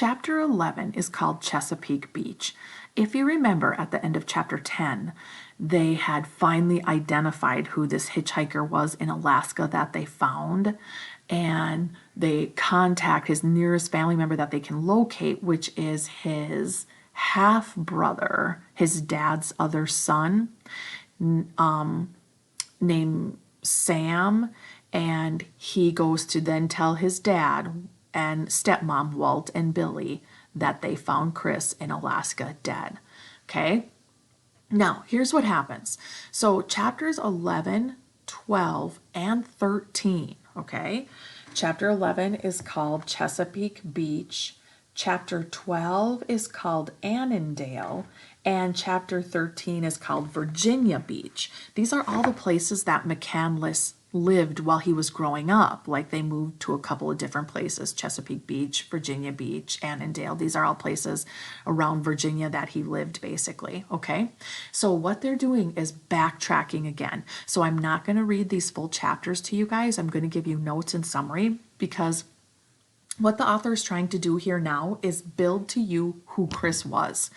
chapter 11 is called Chesapeake Beach. If you remember, at the end of chapter 10, they had finally identified who this hitchhiker was in Alaska that they found, and they contact his nearest family member that they can locate, which is his half brother, his dad's other son, named Sam, and he goes to then tell his dad and stepmom Walt and Billy that they found Chris in Alaska dead. Okay, now here's what happens. So chapters 11, 12, and 13, okay, chapter 11 is called Chesapeake Beach, chapter 12 is called Annandale, and chapter 13 is called Virginia Beach. These are all the places that McCandless lived while he was growing up. Like, they moved to a couple of different places: Chesapeake Beach, Virginia Beach, Annandale. These are all places around Virginia that he lived, basically. Okay, so what they're doing is backtracking again. So I'm not going to read these full chapters to you guys. I'm going to give you notes and summary, because what the author is trying to do here now is build to you who Chris was,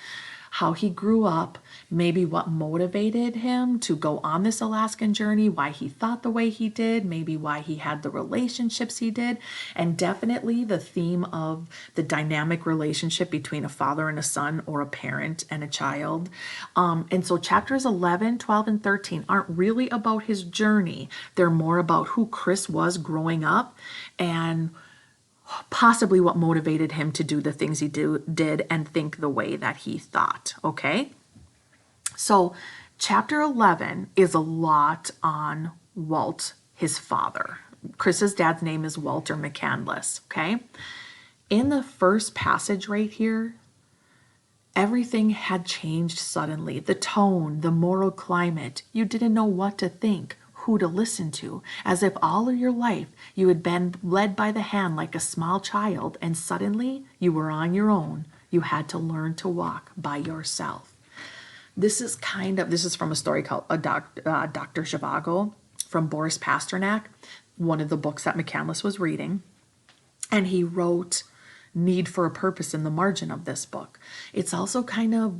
how he grew up, maybe what motivated him to go on this Alaskan journey, why he thought the way he did, maybe why he had the relationships he did, and definitely the theme of the dynamic relationship between a father and a son, or a parent and a child. And so chapters 11, 12, and 13 aren't really about his journey. They're more about who Chris was growing up, and possibly what motivated him to do the things he did and think the way that he thought. Okay, so chapter 11 is a lot on Walt, his father. Chris's dad's name is Walter McCandless. Okay, in the first passage right here, everything had changed suddenly. The tone, the moral climate, you didn't know what to think, who to listen to, as if all of your life you had been led by the hand like a small child, and suddenly you were on your own. You had to learn to walk by yourself. This is from a story called Dr. Zhivago from Boris Pasternak, one of the books that McCandless was reading, and he wrote Need for a Purpose in the margin of this book. It's also kind of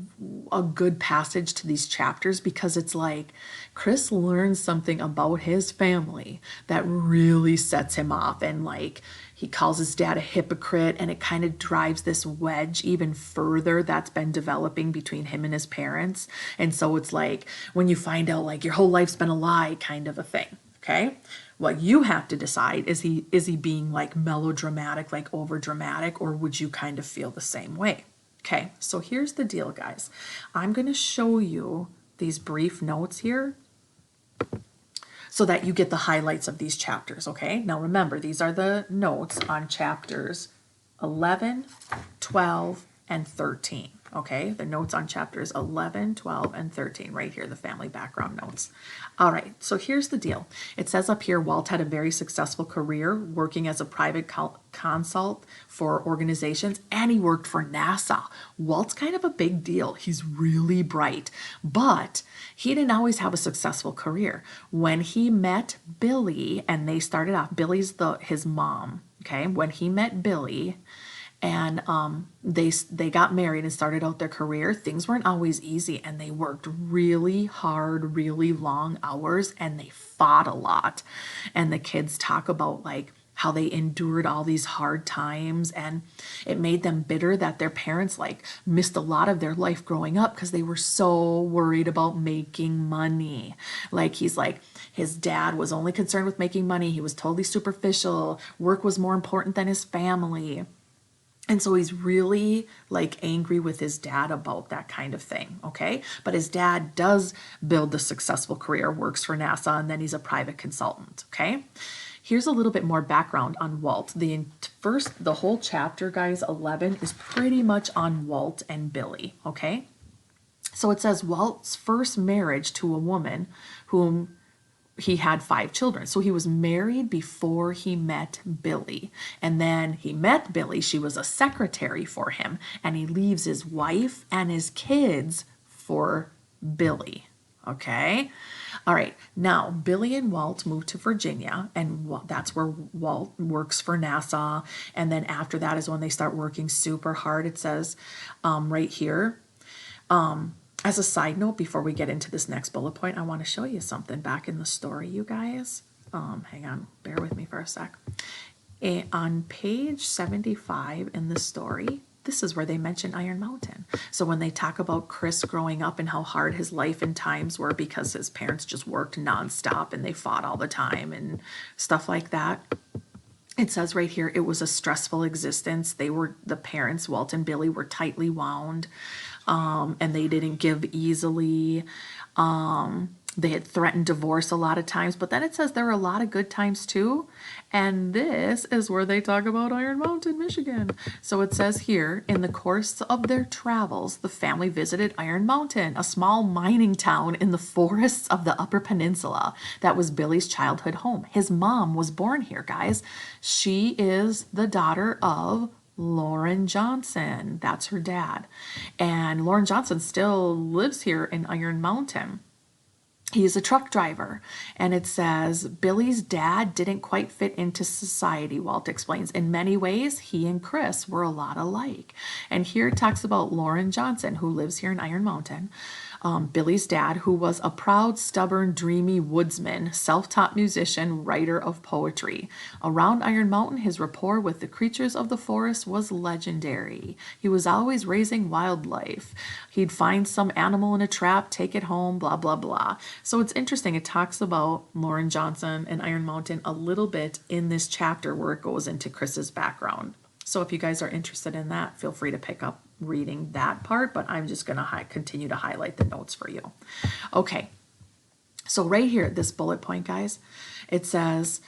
a good passage to these chapters, because it's like Chris learns something about his family that really sets him off, and like he calls his dad a hypocrite, and it kind of drives this wedge even further that's been developing between him and his parents. And so it's like when you find out like your whole life's been a lie kind of a thing. Okay, what you have to decide is he being like melodramatic, like over dramatic, or would you kind of feel the same way? Okay, so here's the deal, guys. I'm going to show you these brief notes here so that you get the highlights of these chapters. Okay, now remember, these are the notes on chapters 11, 12, and 13. Okay, the notes on chapters 11, 12, and 13 right here, the family background notes. All right, so here's the deal. It says up here, Walt had a very successful career working as a private consult for organizations, and he worked for NASA. Walt's kind of a big deal. He's really bright, but he didn't always have a successful career. When he met Billy, and they started off, Billy's his mom, okay? When he met Billy, and they got married and started out their career, things weren't always easy, and they worked really hard, really long hours, and they fought a lot. And the kids talk about like how they endured all these hard times, and it made them bitter that their parents like missed a lot of their life growing up because they were so worried about making money. Like, he's like, his dad was only concerned with making money. He was totally superficial. Work was more important than his family. And so he's really like angry with his dad about that kind of thing, okay? But his dad does build a successful career, works for NASA, and then he's a private consultant, okay? Here's a little bit more background on Walt. The whole chapter, guys, 11, is pretty much on Walt and Billy, okay? So it says Walt's first marriage to a woman whom he had 5 children. So he was married before he met Billy. And then he met Billy. She was a secretary for him. And he leaves his wife and his kids for Billy. Okay. All right. Now, Billy and Walt moved to Virginia, and that's where Walt works for NASA. And then after that is when they start working super hard. It says right here. As a side note, before we get into this next bullet point, I want to show you something back in the story, you guys. Hang on, bear with me for a sec. On page 75 in the story, this is where they mention Iron Mountain. So when they talk about Chris growing up and how hard his life and times were because his parents just worked nonstop and they fought all the time and stuff like that, it says right here, it was a stressful existence. The parents, Walt and Billy, were tightly wound, and they didn't give easily. They had threatened divorce a lot of times, but then it says there were a lot of good times too. And this is where they talk about Iron Mountain, Michigan. So it says here, in the course of their travels, the family visited Iron Mountain, a small mining town in the forests of the Upper Peninsula. That was Billy's childhood home. His mom was born here, guys. She is the daughter of Lauren Johnson. That's her dad. And Lauren Johnson still lives here in Iron Mountain. He's a truck driver. And it says, Billy's dad didn't quite fit into society, Walt explains. In many ways, he and Chris were a lot alike. And here it talks about Lauren Johnson, who lives here in Iron Mountain. Billy's dad, who was a proud, stubborn, dreamy woodsman, self-taught musician, writer of poetry. Around Iron Mountain, his rapport with the creatures of the forest was legendary. He was always raising wildlife. He'd find some animal in a trap, take it home, blah, blah, blah. So it's interesting. It talks about Lauren Johnson and Iron Mountain a little bit in this chapter where it goes into Chris's background. So if you guys are interested in that, feel free to pick up reading that part, but I'm just going to continue to highlight the notes for you. Okay, so right here, this bullet point, guys, it says,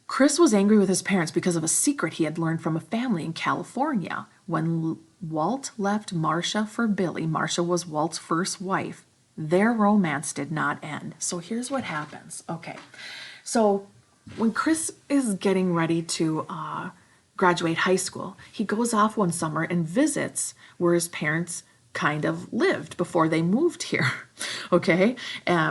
Chris was angry with his parents because of a secret he had learned from a family in California. When Walt left Marcia for Billy, Marcia was Walt's first wife, their romance did not end. So here's what happens. Okay, so when Chris is getting ready to graduate high school, he goes off one summer and visits where his parents kind of lived before they moved here, okay?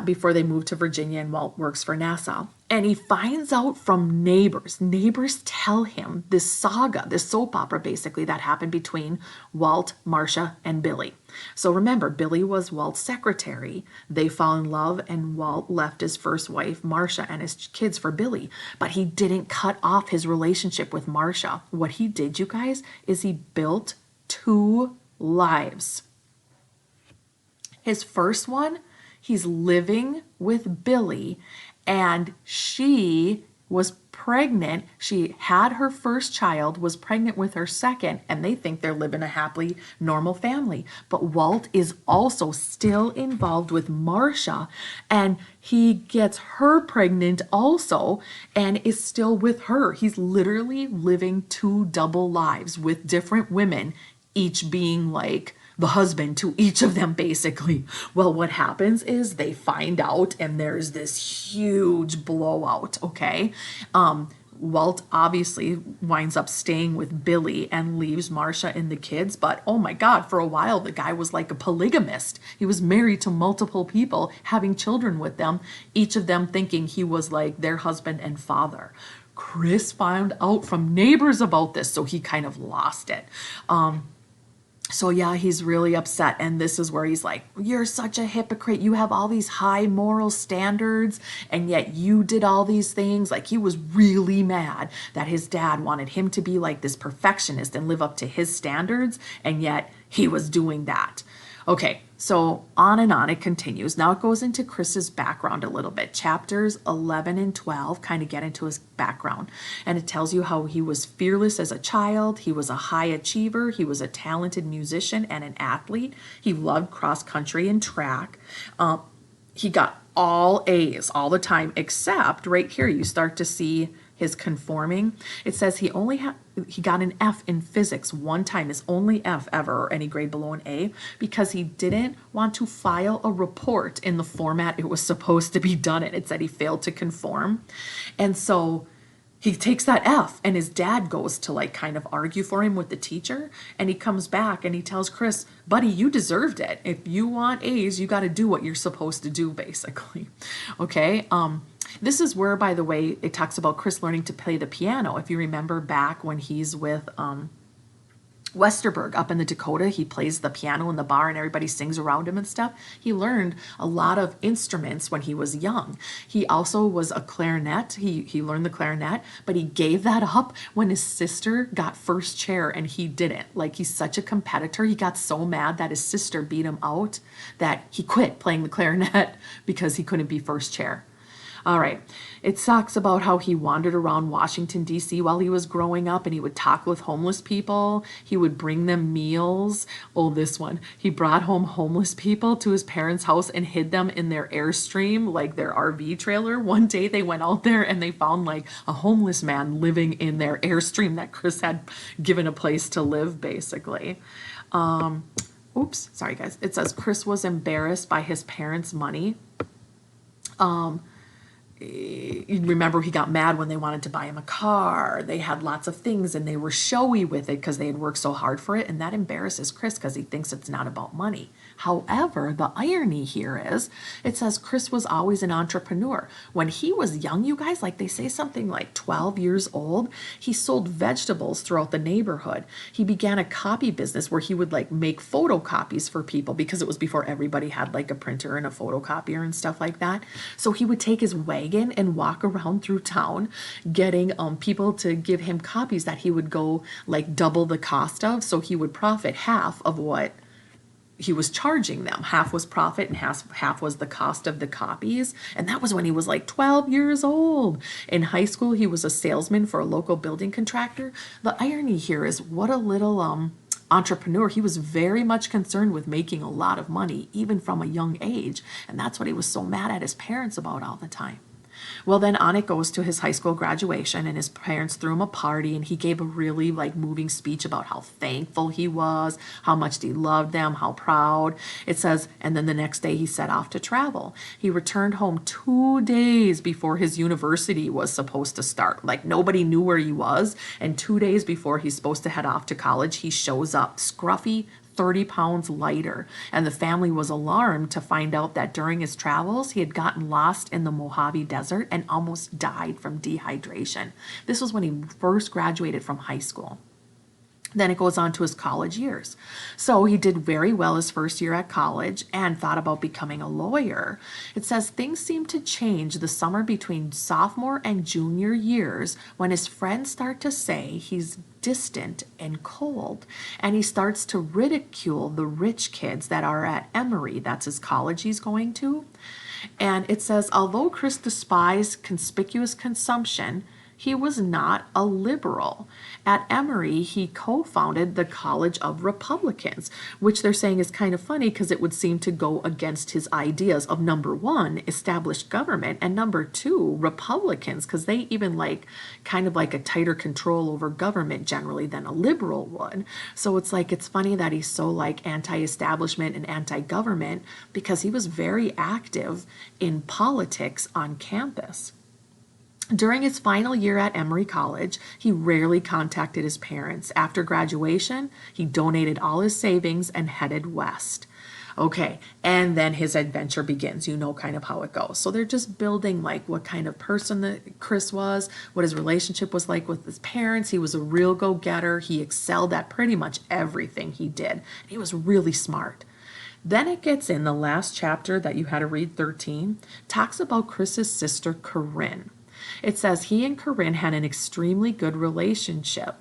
Before they moved to Virginia, and Walt works for NASA. And he finds out from neighbors. Neighbors tell him this saga, this soap opera basically that happened between Walt, Marcia, and Billy. So remember, Billy was Walt's secretary. They fall in love and Walt left his first wife, Marcia, and his kids for Billy. But he didn't cut off his relationship with Marcia. What he did, you guys, is he built 2 lives. His first one, he's living with Billy, and she was pregnant. She had her first child, was pregnant with her second, and they think they're living a happily normal family. But Walt is also still involved with Marcia, and he gets her pregnant also and is still with her. He's literally living 2 double lives with different women, each being like the husband to each of them, basically. Well, what happens is they find out and there's this huge blowout, okay? Walt obviously winds up staying with Billy and leaves Marcia and the kids, but oh my God, for a while the guy was like a polygamist. He was married to multiple people, having children with them, each of them thinking he was like their husband and father. Chris found out from neighbors about this, so he kind of lost it. So yeah, he's really upset, and this is where he's like, you're such a hypocrite. You have all these high moral standards, and yet you did all these things. Like, he was really mad that his dad wanted him to be like this perfectionist and live up to his standards, and yet he was doing that. Okay, so on and on it continues. Now it goes into Chris's background a little bit. Chapters 11 and 12 kind of get into his background. And it tells you how he was fearless as a child. He was a high achiever. He was a talented musician and an athlete. He loved cross country and track. He got all A's all the time, except right here you start to see his conforming. It says he got an F in physics one time, his only F ever, or any grade below an A, because he didn't want to file a report in the format it was supposed to be done in. It said he failed to conform. And so he takes that F, and his dad goes to like kind of argue for him with the teacher, and he comes back and he tells Chris, buddy, you deserved it. If you want A's, you got to do what you're supposed to do, basically. Okay. This is where, by the way, it talks about Chris learning to play the piano. If you remember back when he's with Westerberg up in the Dakota, he plays the piano in the bar and everybody sings around him and stuff. He learned a lot of instruments when he was young. He also was a clarinet. He learned the clarinet, but he gave that up when his sister got first chair and he didn't. Like, he's such a competitor. He got so mad that his sister beat him out that he quit playing the clarinet because he couldn't be first chair. All right. It talks about how he wandered around Washington, D.C. while he was growing up, and he would talk with homeless people. He would bring them meals. Oh, this one. He brought home homeless people to his parents' house and hid them in their Airstream, like their RV trailer. One day they went out there and they found like a homeless man living in their Airstream that Chris had given a place to live, basically. Oops, sorry guys. It says Chris was embarrassed by his parents' money. You remember he got mad when they wanted to buy him a car. They had lots of things and they were showy with it because they had worked so hard for it, and that embarrasses Chris because he thinks it's not about money. However, the irony here is it says Chris was always an entrepreneur. When he was young, you guys, like they say something like 12 years old, he sold vegetables throughout the neighborhood. He began a copy business where he would like make photocopies for people because it was before everybody had like a printer and a photocopier and stuff like that. So he would take his wagon and walk around through town getting people to give him copies that he would go like double the cost of, so he would profit half of what he was charging them. Half was profit and half was the cost of the copies. And that was when he was like 12 years old. In high school, he was a salesman for a local building contractor. The irony here is what a little entrepreneur. He was very much concerned with making a lot of money, even from a young age. And that's what he was so mad at his parents about all the time. Well, then on it goes to his high school graduation, and his parents threw him a party, and he gave a really like moving speech about how thankful he was, how much he loved them, how proud. It says, and then the next day he set off to travel. He returned home 2 days before his university was supposed to start. Like, nobody knew where he was, and 2 days before he's supposed to head off to college, he shows up scruffy, 30 pounds lighter, and the family was alarmed to find out that during his travels he had gotten lost in the Mojave Desert and almost died from dehydration. This was when he first graduated from high school. Then it goes on to his college years. So he did very well his first year at college and thought about becoming a lawyer. It says things seemed to change the summer between sophomore and junior years when his friends start to say he's distant and cold, and he starts to ridicule the rich kids that are at Emory. That's his college he's going to. And it says, although Chris despised conspicuous consumption, he was not a liberal. At Emory, he co-founded the College of Republicans, which they're saying is kind of funny because it would seem to go against his ideas of, number one, established government, and number two, Republicans, because they even like kind of like a tighter control over government generally than a liberal would. So it's like, it's funny that he's so like anti-establishment and anti-government because he was very active in politics on campus. During his final year at Emory College, he rarely contacted his parents. After graduation, he donated all his savings and headed west. Okay, and then his adventure begins. You know kind of how it goes. So they're just building like what kind of person that Chris was, what his relationship was like with his parents. He was a real go-getter. He excelled at pretty much everything he did. He was really smart. Then it gets in the last chapter that you had to read, 13, talks about Chris's sister, Corinne. It says he and Corinne had an extremely good relationship.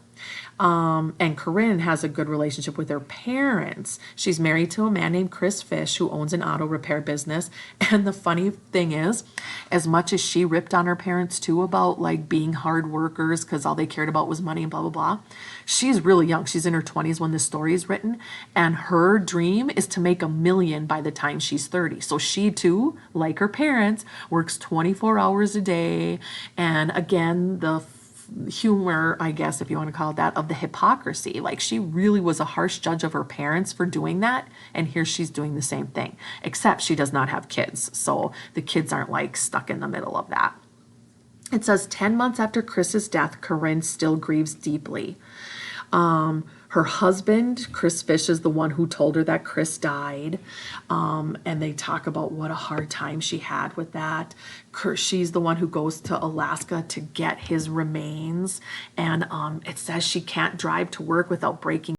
And Corinne has a good relationship with her parents. She's married to a man named Chris Fish who owns an auto repair business. And the funny thing is, as much as she ripped on her parents too about like being hard workers because all they cared about was money and blah, blah, blah, she's really young. She's in her 20s when this story is written. And her dream is to make $1 million by the time she's 30. So she too, like her parents, works 24 hours a day. And again, the humor, I guess, if you want to call it that, of the hypocrisy. Like, she really was a harsh judge of her parents for doing that, and here she's doing the same thing, except she does not have kids, so the kids aren't like stuck in the middle of that. It says 10 months after Chris's death, Corinne still grieves deeply. Her husband, Chris Fish, is the one who told her that Chris died. And they talk about what a hard time she had with that. She's the one who goes to Alaska to get his remains. And it says she can't drive to work without breaking